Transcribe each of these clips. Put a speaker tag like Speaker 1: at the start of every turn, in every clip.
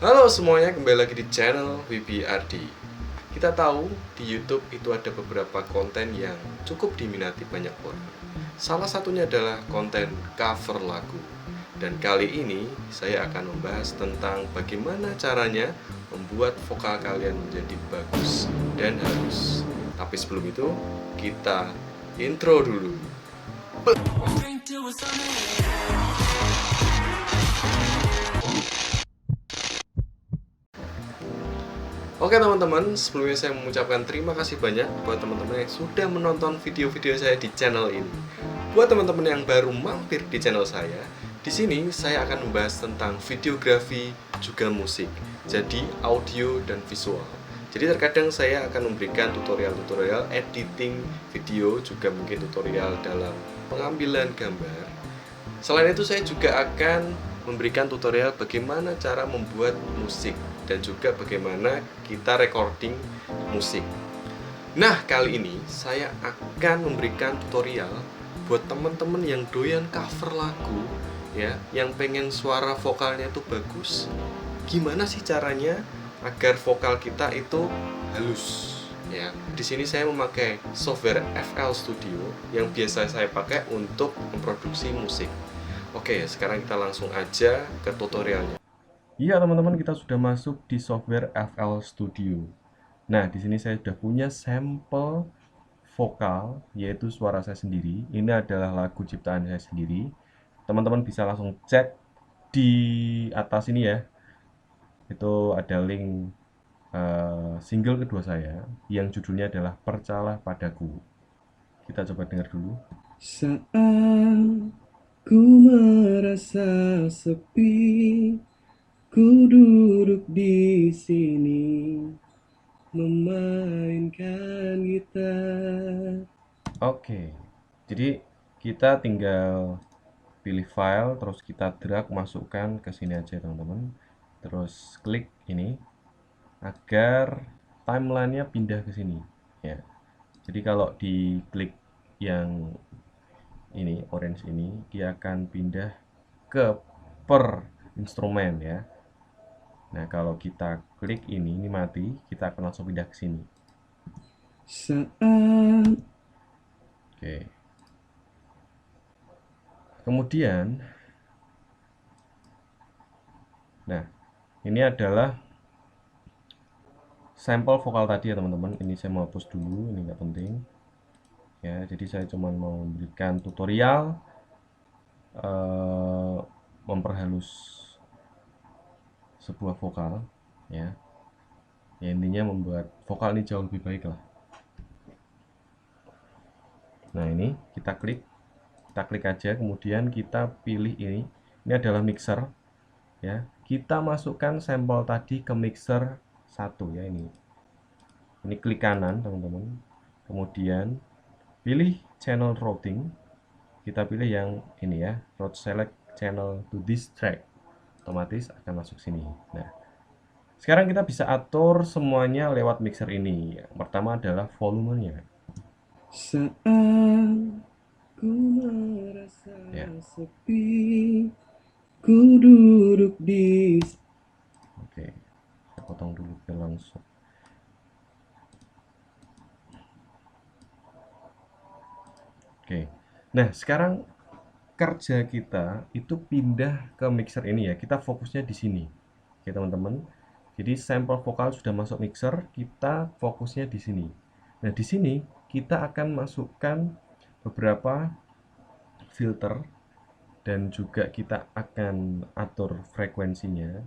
Speaker 1: Halo semuanya, kembali lagi di channel VBRD. Kita tahu di YouTube itu ada beberapa konten yang cukup diminati banyak orang. Salah satunya adalah konten cover lagu. Dan kali ini saya akan membahas tentang bagaimana caranya membuat vokal kalian menjadi bagus dan halus. Tapi sebelum itu, kita intro dulu. Oke teman-teman, sebelumnya saya mengucapkan terima kasih banyak buat teman-teman yang sudah menonton video-video saya di channel ini. Buat teman-teman yang baru mampir di channel saya, di sini saya akan membahas tentang videografi juga musik, jadi audio dan visual. Jadi terkadang saya akan memberikan tutorial-tutorial editing video, juga mungkin tutorial dalam pengambilan gambar. Selain itu saya juga akan memberikan tutorial bagaimana cara membuat musik dan juga bagaimana kita recording musik. Nah, kali ini saya akan memberikan tutorial buat teman-teman yang doyan cover lagu ya, yang pengen suara vokalnya itu bagus. Gimana sih caranya agar vokal kita itu halus? Ya, di sini saya memakai software FL Studio yang biasa saya pakai untuk memproduksi musik. Oke, sekarang kita langsung aja ke tutorialnya. Iya teman-teman, kita sudah masuk di software FL Studio. Nah, di sini saya sudah punya sampel vokal, yaitu suara saya sendiri. Ini adalah lagu ciptaan saya sendiri. Teman-teman bisa langsung cek di atas ini ya. Itu ada link single kedua saya yang judulnya adalah Percayalah Padaku. Kita coba dengar dulu. Saat ku merasa sepi, ku duduk di sini memainkan gitar. Oke, jadi kita tinggal pilih file, terus kita drag masukkan ke sini aja teman-teman. Terus klik ini agar timelinenya pindah ke sini. Ya, jadi kalau diklik yang ini orange ini, dia akan pindah ke per instrumen ya. Nah, kalau kita klik ini mati, kita akan langsung pindah ke sini. Saat Oke. Kemudian, nah, ini adalah sampel vokal tadi ya teman-teman. Ini saya mau hapus dulu, ini nggak penting. Ya, jadi saya cuma mau memberikan tutorial memperhalus sebuah vokal, ya. Ya intinya membuat vokal ini jauh lebih baik lah. Nah ini kita klik aja, kemudian kita pilih ini. Ini adalah mixer, ya. Kita masukkan sampel tadi ke mixer 1 ya ini. Ini klik kanan teman-teman. Kemudian pilih channel routing. Kita pilih yang ini ya, route select channel to this track. Otomatis akan masuk sini. Nah, sekarang kita bisa atur semuanya lewat mixer ini. Yang pertama adalah volumenya. Saat ku merasa sepi, ku duduk di. Oke, saya potong dulu biar langsung. Oke, nah sekarang kerja kita itu pindah ke mixer ini ya. Kita fokusnya di sini, oke teman-teman. Jadi sampel vokal sudah masuk mixer, kita fokusnya di sini. Nah di sini kita akan masukkan beberapa filter dan juga kita akan atur frekuensinya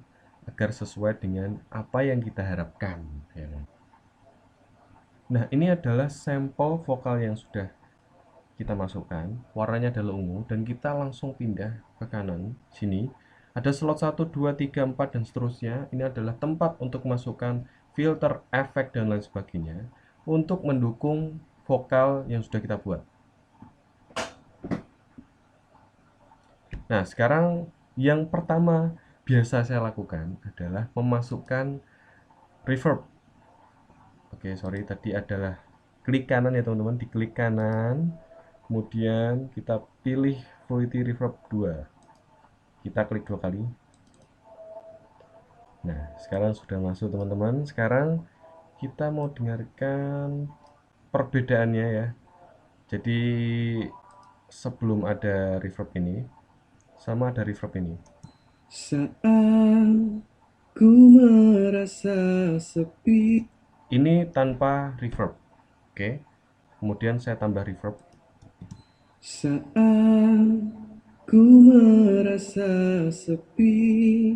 Speaker 1: agar sesuai dengan apa yang kita harapkan. Nah ini adalah sampel vokal yang sudah kita masukkan, warnanya adalah ungu, dan kita langsung pindah ke kanan sini. Ada slot 1, 2, 3, 4 dan seterusnya. Ini adalah tempat untuk masukkan filter, efek dan lain sebagainya untuk mendukung vokal yang sudah kita buat. Nah, sekarang yang pertama biasa saya lakukan adalah memasukkan reverb. Oke, sorry tadi adalah klik kanan ya teman-teman, diklik kanan. Kemudian kita pilih Fluidity Reverb 2. Kita klik 2 kali. Nah, sekarang sudah masuk teman-teman. Sekarang kita mau dengarkan perbedaannya ya. Jadi sebelum ada reverb ini sama ada reverb ini. Saat ku merasa sepi. Ini tanpa reverb. Oke. Kemudian saya tambah reverb. Saat ku merasa sepi,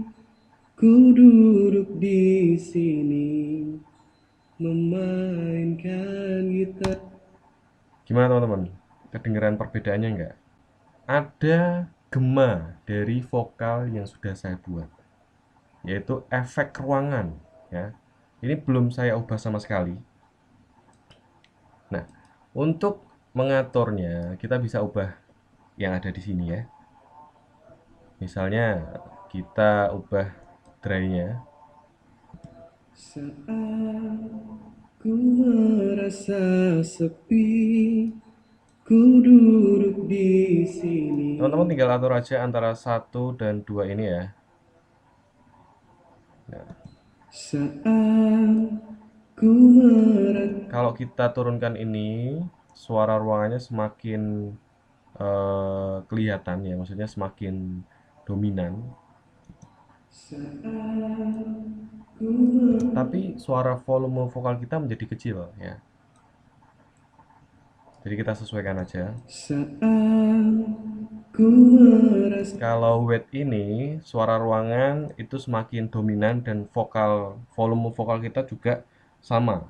Speaker 1: ku duduk di sini memainkan gitar. Gimana teman-teman? Kedengeran perbedaannya enggak? Ada gema dari vokal yang sudah saya buat, yaitu efek ruangan ya. Ini belum saya ubah sama sekali. Nah, untuk mengaturnya kita bisa ubah yang ada di sini ya. Misalnya kita ubah dry-nya. Saat ku merasa sepi, ku duduk di sini. Teman-teman tinggal atur aja antara 1 dan 2 ini ya. Nah. Saat ku kalau kita turunkan ini, suara ruangannya semakin kelihatan ya, maksudnya semakin dominan. Tapi suara volume vokal kita menjadi kecil ya. Jadi kita sesuaikan aja. Kalau weight ini, suara ruangan itu semakin dominan dan volume vokal kita juga sama.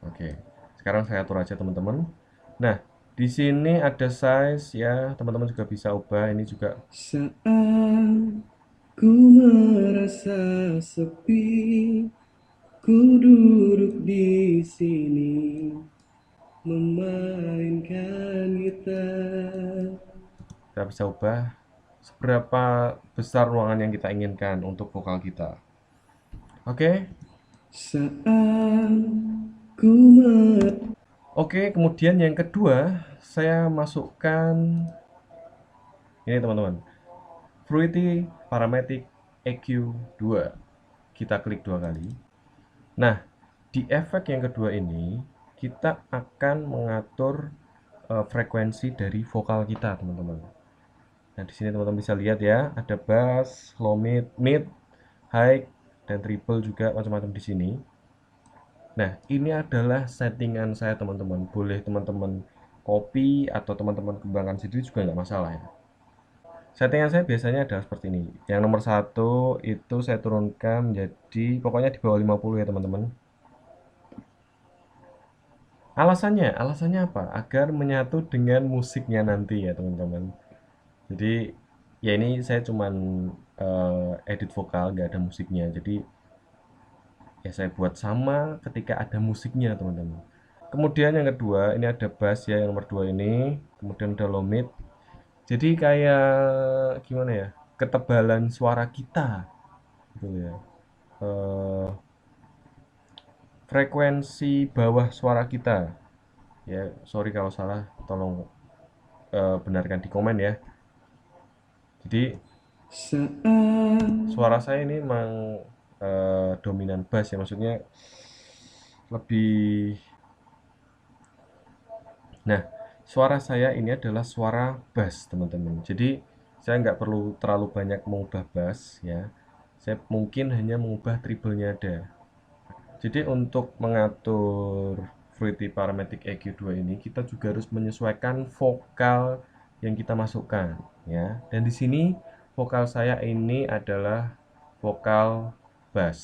Speaker 1: Oke, sekarang saya atur aja teman-teman. Nah, di sini ada size ya, teman-teman juga bisa ubah. Ini juga. Saat ku merasa sepi, ku duduk di sini memainkan gitar. Kita bisa ubah seberapa besar ruangan yang kita inginkan untuk vokal kita. Oke. Oke, kemudian yang kedua saya masukkan ini teman-teman, Fruity Parametric EQ 2. Kita klik 2 kali. Nah, di efek yang kedua ini kita akan mengatur frekuensi dari vokal kita, teman-teman. Nah, di sini teman-teman bisa lihat ya, ada bass, low mid, mid, high, dan treble juga macam-macam di sini. Nah, ini adalah settingan saya teman-teman. Boleh teman-teman copy atau teman-teman kembangkan sendiri juga nggak masalah ya. Settingan saya biasanya adalah seperti ini. Yang nomor 1 itu saya turunkan menjadi pokoknya di bawah 50 ya teman-teman. Alasannya apa? Agar menyatu dengan musiknya nanti ya teman-teman. Jadi ya ini saya cuman edit vokal, nggak ada musiknya. Jadi ya saya buat sama ketika ada musiknya teman-teman. Kemudian yang kedua ini ada bass ya, yang nomor 2 ini. Kemudian ada low mid. Jadi kayak gimana ya, ketebalan suara kita gitu ya. Frekuensi bawah suara kita ya, sorry kalau salah, tolong benarkan di komen ya. Jadi suara saya ini memang dominan bass ya, maksudnya lebih. Nah, suara saya ini adalah suara bass teman-teman. Jadi saya nggak perlu terlalu banyak mengubah bass ya, saya mungkin hanya mengubah treble-nya ada. Jadi untuk mengatur Fruity Parametric EQ 2 ini kita juga harus menyesuaikan vokal yang kita masukkan ya. Dan di sini vokal saya ini adalah vokal bass.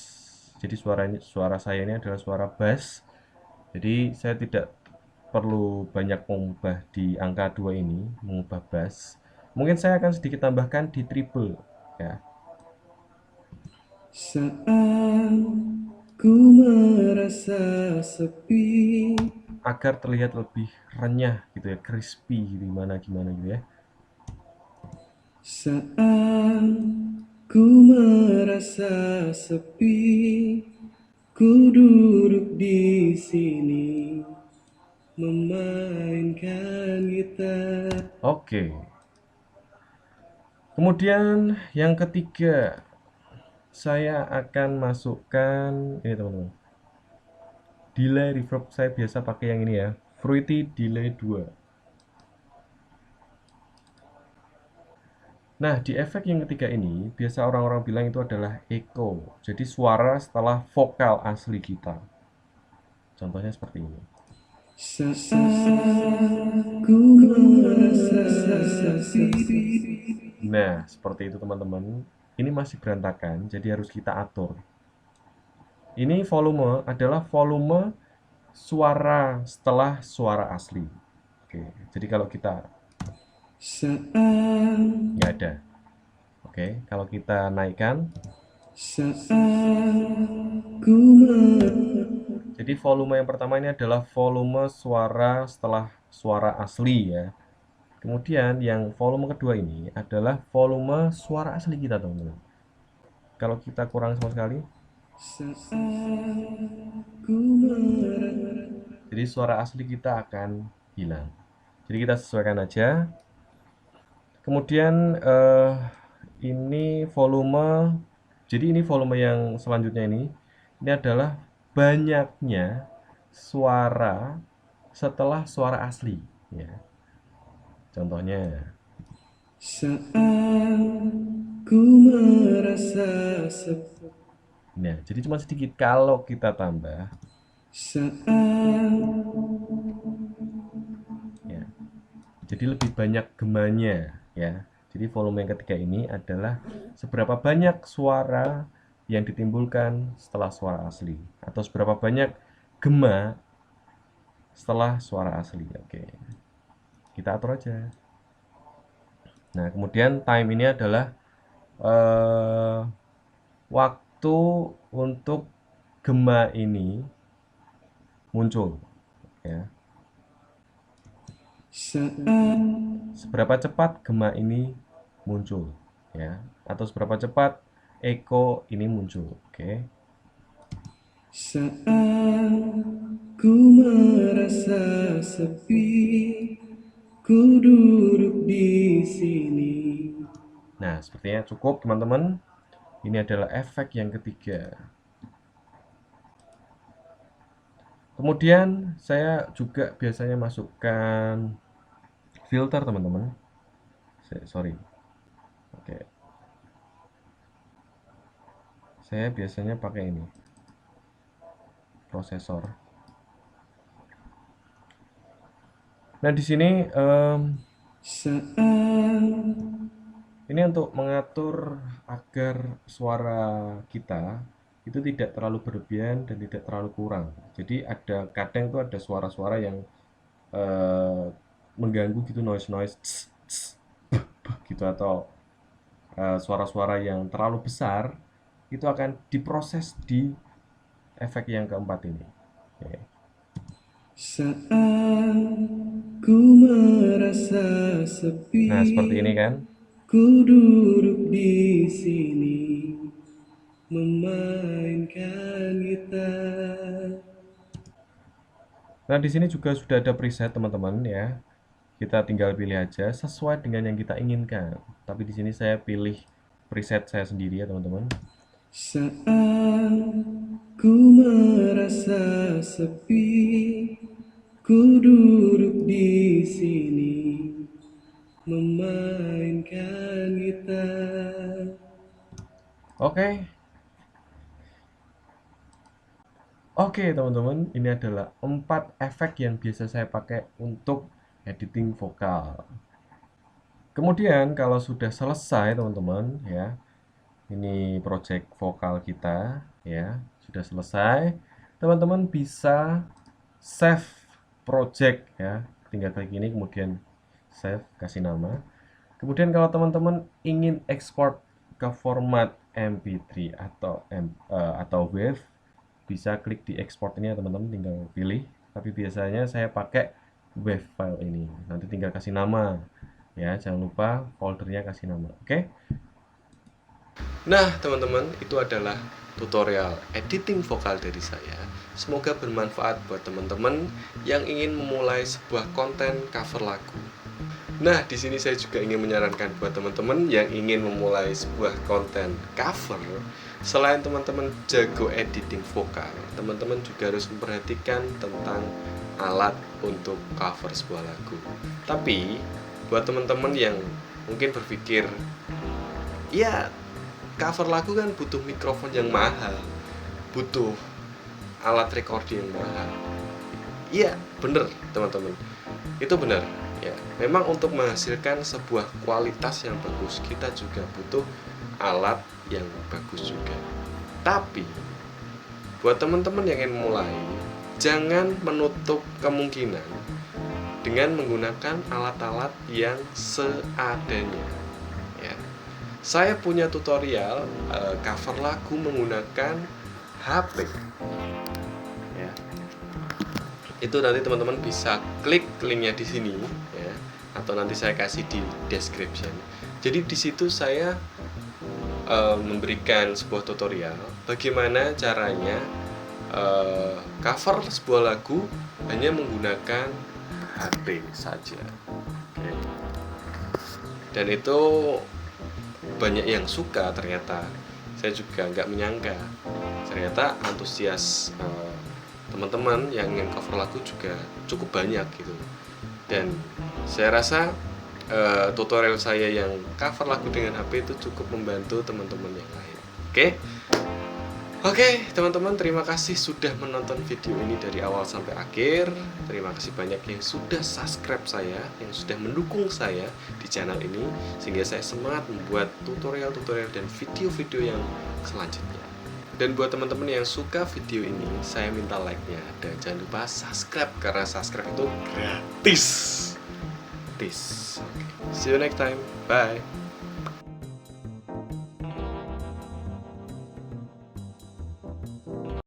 Speaker 1: Jadi suara saya ini adalah suara bass. Jadi saya tidak perlu banyak mengubah di angka 2 ini, mengubah bass. Mungkin saya akan sedikit tambahkan di treble ya. Saat ku merasa sepi, agar terlihat lebih renyah gitu ya, crispy gimana gimana gitu ya. Saat ku merasa sepi, ku duduk di sini memainkan gitar. Oke. Kemudian yang ketiga, saya akan masukkan ini teman-teman. Delay reverb saya biasa pakai yang ini ya, Fruity Delay 2. Nah, di efek yang ketiga ini, biasa orang-orang bilang itu adalah echo. Jadi suara setelah vokal asli kita. Contohnya seperti ini. Nah, seperti itu teman-teman. Ini masih berantakan, jadi harus kita atur. Ini volume adalah volume suara setelah suara asli. Oke, jadi kalau kita nggak ada. Oke, kalau kita naikkan, jadi volume yang pertama ini adalah volume suara setelah suara asli ya. Kemudian yang volume kedua ini adalah volume suara asli kita teman-teman. Kalau kita kurang sama sekali, jadi suara asli kita akan hilang. Jadi kita sesuaikan aja. Kemudian ini volume, jadi ini volume yang selanjutnya ini adalah banyaknya suara setelah suara asli ya. Contohnya, saat ku merasa sepi. Nah, jadi cuma sedikit. Kalau kita tambah saat ya, jadi lebih banyak gemanya ya. Jadi volume yang ketiga ini adalah seberapa banyak suara yang ditimbulkan setelah suara asli, atau seberapa banyak gema setelah suara asli. Oke, kita atur aja. Nah, kemudian time ini adalah waktu untuk gema ini muncul ya. Seberapa cepat gema ini muncul ya, atau seberapa cepat echo ini muncul. Oke. Saat ku merasa sepi, ku duduk di sini. Nah, sepertinya cukup teman-teman. Ini adalah efek yang ketiga. Kemudian saya juga biasanya masukkan filter teman-teman. Sorry. Oke. Saya biasanya pakai ini. Prosesor. Nah, di sini ini untuk mengatur agar suara kita itu tidak terlalu berlebihan dan tidak terlalu kurang. Jadi kadang itu ada suara-suara yang mengganggu gitu, noise gitu, atau suara-suara yang terlalu besar itu akan diproses di efek yang keempat ini. Okay. Saat ku merasa sepi. Nah, seperti ini kan. Ku duduk di sini memainkan gitar. Nah, di sini juga sudah ada preset teman-teman ya. Kita tinggal pilih aja sesuai dengan yang kita inginkan. Tapi di sini saya pilih preset saya sendiri ya teman-teman. Saat ku merasa sepi, ku duduk di sini memainkan gitar. Oke. Oke teman-teman, ini adalah 4 efek yang biasa saya pakai untuk editing vokal. Kemudian kalau sudah selesai teman-teman ya, ini project vokal kita ya, sudah selesai. Teman-teman bisa save project ya, tinggal klik ini kemudian save, kasih nama. Kemudian kalau teman-teman ingin ekspor ke format MP3 atau WAV, bisa klik di export ini ya teman-teman, tinggal pilih. Tapi biasanya saya pakai WAV file ini. Nanti tinggal kasih nama ya, jangan lupa foldernya kasih nama. Oke. Nah teman-teman, itu adalah tutorial editing vokal dari saya. Semoga bermanfaat buat teman-teman yang ingin memulai sebuah konten cover lagu. Nah, di sini saya juga ingin menyarankan buat teman-teman yang ingin memulai sebuah konten cover, selain teman-teman jago editing vokal, teman-teman juga harus memperhatikan tentang alat untuk cover sebuah lagu. Tapi buat teman-teman yang mungkin berpikir, ya cover lagu kan butuh mikrofon yang mahal, butuh alat recording yang mahal. Iya, bener teman-teman, itu benar. Ya, memang untuk menghasilkan sebuah kualitas yang bagus, kita juga butuh alat yang bagus juga. Tapi buat teman-teman yang ingin mulai, jangan menutup kemungkinan dengan menggunakan alat-alat yang seadanya. Ya, saya punya tutorial cover lagu menggunakan HP. Ya, itu nanti teman-teman bisa klik linknya di sini ya, atau nanti saya kasih di description. Jadi di situ saya memberikan sebuah tutorial bagaimana caranya cover sebuah lagu hanya menggunakan HP saja. Oke. Dan itu banyak yang suka ternyata. Saya juga nggak menyangka ternyata antusias teman-teman yang ingin cover lagu juga cukup banyak gitu. Dan saya rasa tutorial saya yang cover lagu dengan HP itu cukup membantu teman-teman yang lain. Oke, teman-teman, terima kasih sudah menonton video ini dari awal sampai akhir. Terima kasih banyak yang sudah subscribe saya, yang sudah mendukung saya di channel ini, sehingga saya semangat membuat tutorial-tutorial dan video-video yang selanjutnya. Dan buat teman-teman yang suka video ini, saya minta like-nya. Dan jangan lupa subscribe, karena subscribe itu gratis. Okay. See you next time. Bye.